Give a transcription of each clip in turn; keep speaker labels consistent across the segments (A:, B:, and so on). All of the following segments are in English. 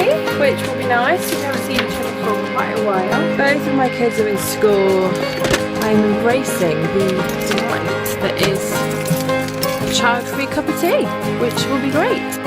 A: see, which will be nice. We haven't seen each other for quite a while. Both of my kids are in school. I'm embracing the delight that is a child-free cup of tea, which will be great.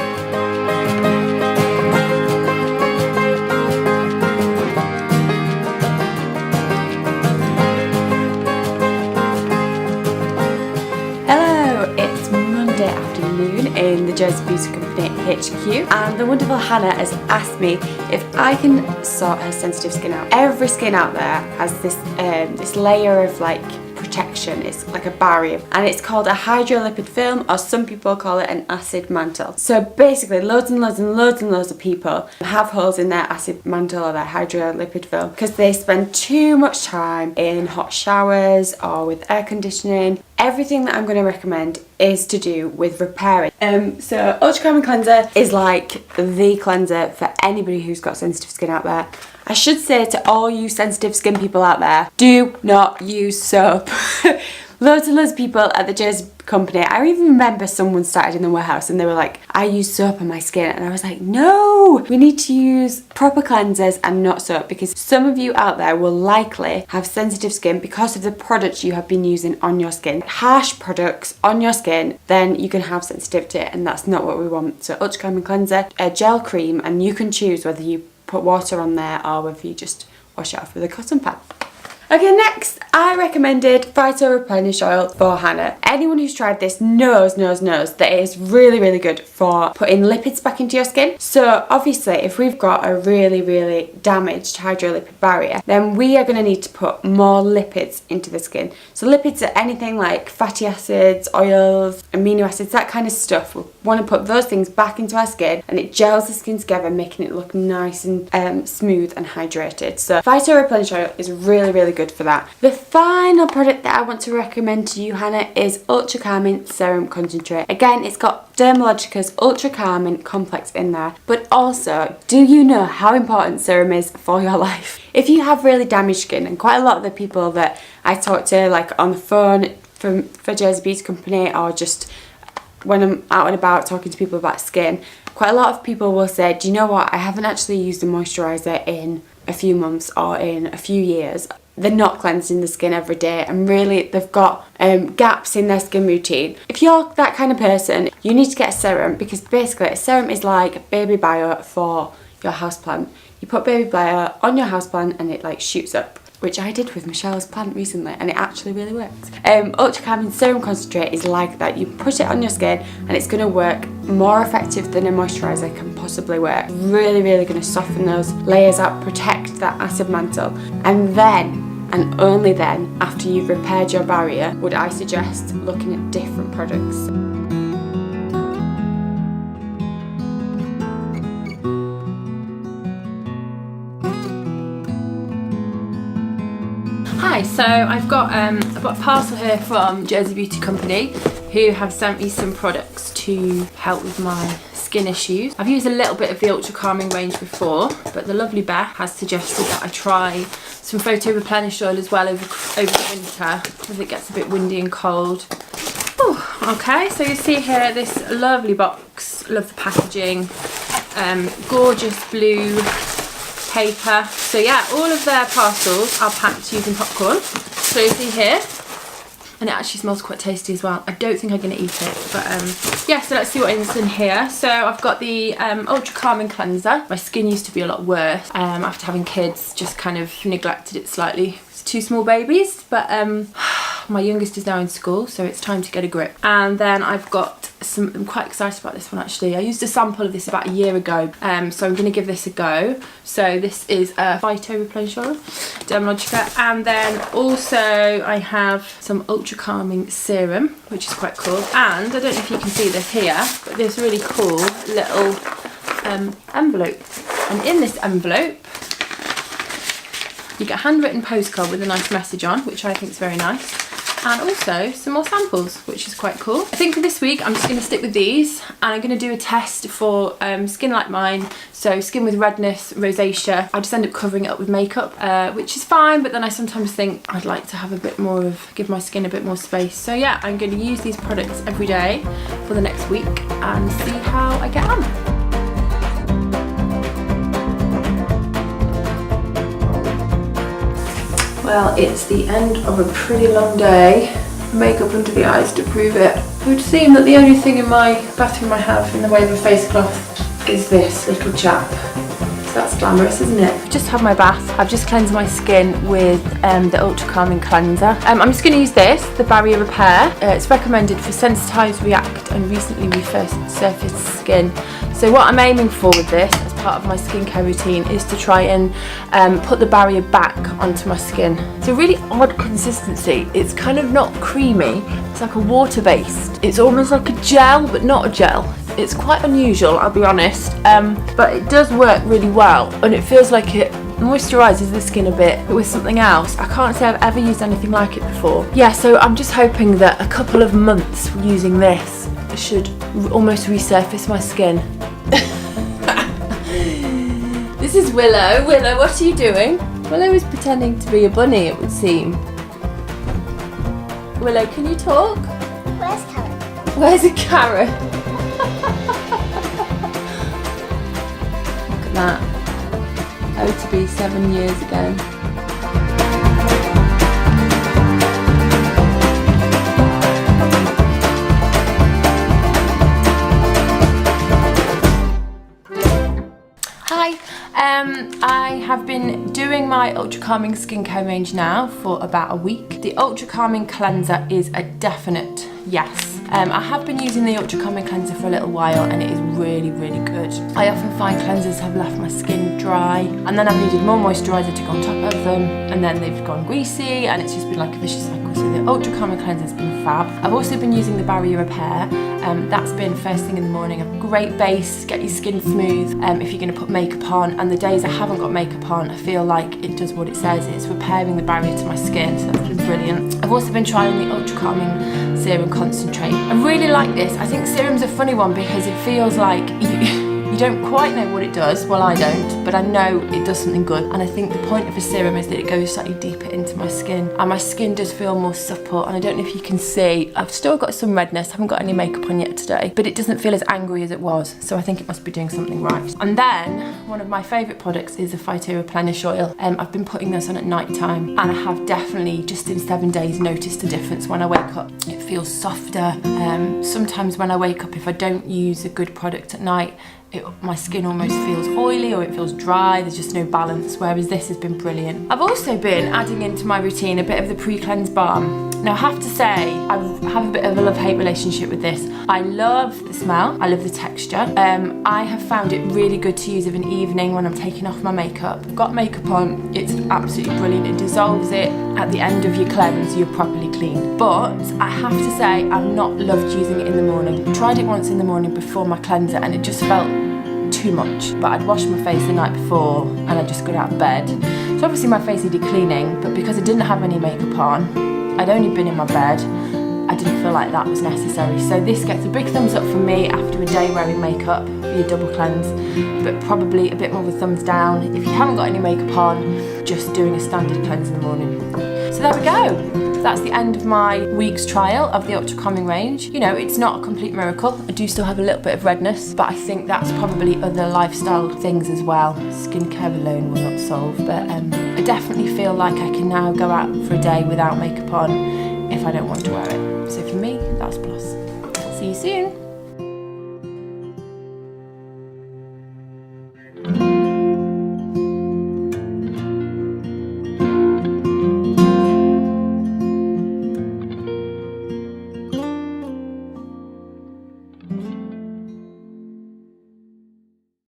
A: In the Jersey Beauty Company HQ, and the wonderful Hannah has asked me if I can sort her sensitive skin out. Every skin out there has this layer of like protection. It's like a barrier, and it's called a hydrolipid film, or some people call it an acid mantle. So basically loads and loads and loads and loads of people have holes in their acid mantle or their hydrolipid film because they spend too much time in hot showers or with air conditioning. Everything that I'm going to recommend is to do with repairing. So Ultra Calming Cleanser is like the cleanser for anybody who's got sensitive skin out there. I should say to all you sensitive skin people out there, do not use soap. Loads and loads of people at the Jersey Company, I even remember someone started in the warehouse and they were like, I use soap on my skin, and I was like, no, we need to use proper cleansers and not soap, because some of you out there will likely have sensitive skin because of the products you have been using on your skin. Harsh products on your skin, then you can have sensitivity, and that's not what we want. So Ultra Calming Cleanser, a gel cream, and you can choose whether you put water on there or whether you just wash it off with a cotton pad. Okay, next I recommended Phyto Replenish Oil for Hannah. Anyone who's tried this knows that it is really good for putting lipids back into your skin. So obviously if we've got a really damaged hydrolipid barrier, then we are going to need to put more lipids into the skin. So lipids are anything like fatty acids, oils, amino acids, that kind of stuff. We want to put those things back into our skin, and it gels the skin together, making it look nice and smooth and hydrated. So Phyto Replenish Oil is really good for that. The final product that I want to recommend to you, Hannah, is Ultra Calming Serum Concentrate. Again, it's got Dermalogica's Ultra Calming Complex in there, but also, do you know how important serum is for your life? If you have really damaged skin, and quite a lot of the people that I talk to, like on the phone for Jersey Beauty Company, or just when I'm out and about talking to people about skin, quite a lot of people will say, do you know what, I haven't actually used a moisturiser in a few months or in a few years. They're not cleansing the skin every day, and really they've got gaps in their skin routine. If you're that kind of person, you need to get a serum, because basically a serum is like baby bio for your houseplant. You put baby bio on your houseplant and it like shoots up, which I did with Michelle's plant recently, and it actually really works. Ultra Calming Serum Concentrate is like that. You put it on your skin and it's going to work more effective than a moisturiser can possibly work. Really going to soften those layers out, protect that acid mantle, and then, and only then, after you've repaired your barrier, would I suggest looking at different products.
B: Hi, so I've got a parcel here from Jersey Beauty Company, who have sent me some products to help with my skin issues. I've used a little bit of the Ultra Calming range before, but the lovely Beth has suggested that I try some Phyto Replenish Oil as well over the winter, because it gets a bit windy and cold. Ooh, okay, so you see here this lovely box. Love the packaging. Gorgeous blue paper. So yeah, all of their parcels are packed using popcorn. So you see here, and it actually smells quite tasty as well. I don't think I'm going to eat it, but yeah, so let's see what is in here. So I've got the Ultra Calming Cleanser. My skin used to be a lot worse after having kids, just kind of neglected it slightly. It's 2 small babies, but my youngest is now in school, so it's time to get a grip. And then I've got some, I'm quite excited about this one actually. I used a sample of this about a year ago, so I'm going to give this a go. So this is a Phyto Replenish Oil, Dermalogica, and then also I have some Ultra Calming Serum, which is quite cool. And I don't know if you can see this here, but this really cool little envelope. And in this envelope, you get a handwritten postcard with a nice message on, which I think is very nice. And also some more samples, which is quite cool. I think for this week I'm just going to stick with these, and I'm going to do a test for skin like mine, so skin with redness, rosacea. I just end up covering it up with makeup, which is fine, but then I sometimes think I'd like to have a bit more of, give my skin a bit more space. So yeah, I'm going to use these products every day for the next week and see how I get on. Well, it's the end of a pretty long day. Makeup under the eyes to prove it. It would seem that the only thing in my bathroom I have in the way of a face cloth is this little chap. So that's glamorous, isn't it? I've just had my bath. I've just cleansed my skin with the Ultra Calming Cleanser. I'm just going to use this, the Barrier Repair. It's recommended for sensitised, react and recently resurfaced skin. So what I'm aiming for with this as part of my skincare routine is to try and put the barrier back onto my skin. It's a really odd consistency. It's kind of not creamy. It's like a water based. It's almost like a gel, but not a gel. It's quite unusual, I'll be honest, but it does work really well and it feels like it moisturises the skin a bit, but with something else. I can't say I've ever used anything like it before. Yeah, so I'm just hoping that a couple of months using this should almost resurface my skin. This is Willow. Willow, what are you doing? Willow is pretending to be a bunny, it would seem. Willow, can you talk?
C: Where's carrot?
B: Where's a carrot? Look at that. Oh, to be 7 years ago. Hi, I have been doing my Ultra Calming skincare range now for about a week. The Ultra Calming Cleanser is a definite yes. I have been using the Ultra Calming Cleanser for a little while and it is really, really good. I often find cleansers have left my skin dry and then I've needed more moisturiser to go on top of them and then they've gone greasy and it's just been like a vicious cycle. So the Ultra Calming Cleanser has been fab. I've also been using the Barrier Repair. That's been first thing in the morning. A great base, get your skin smooth if you're going to put makeup on, and the days I haven't got makeup on I feel like it does what it says. It's repairing the barrier to my skin, so that's been brilliant. I've also been trying the Ultra Calming Serum Concentrate. I really like this. I think serum's a funny one because it feels like you don't quite know what it does. Well, I don't, but I know it does something good. And I think the point of a serum is that it goes slightly deeper into my skin. And my skin does feel more supple. And I don't know if you can see, I've still got some redness. I haven't got any makeup on yet today, but it doesn't feel as angry as it was. So I think it must be doing something right. And then one of my favourite products is the Phyto Replenish Oil. I've been putting this on at night time and I have definitely just in 7 days noticed a difference when I wake up. It feels softer. Sometimes when I wake up, if I don't use a good product at night, my skin almost feels oily or it feels dry, there's just no balance, whereas this has been brilliant. I've also been adding into my routine a bit of the pre-cleanse balm. Now I have to say, I have a bit of a love-hate relationship with this. I love the smell, I love the texture. I have found it really good to use of an evening when I'm taking off my makeup. I've got makeup on, it's absolutely brilliant. It dissolves it at the end of your cleanse, you're properly clean. But I have to say, I've not loved using it in the morning. I tried it once in the morning before my cleanser and it just felt too much, but I'd washed my face the night before and I'd just got out of bed. So obviously my face needed cleaning, but because I didn't have any makeup on, I'd only been in my bed, I didn't feel like that was necessary. So this gets a big thumbs up from me after a day wearing makeup for your double cleanse, but probably a bit more of a thumbs down if you haven't got any makeup on, just doing a standard cleanse in the morning. So there we go. That's the end of my week's trial of the Ultra Calming range. You know, it's not a complete miracle. I do still have a little bit of redness, but I think that's probably other lifestyle things as well. Skincare alone will not solve, but I definitely feel like I can now go out for a day without makeup on if I don't want to wear it. So for me, that's a plus. See you soon.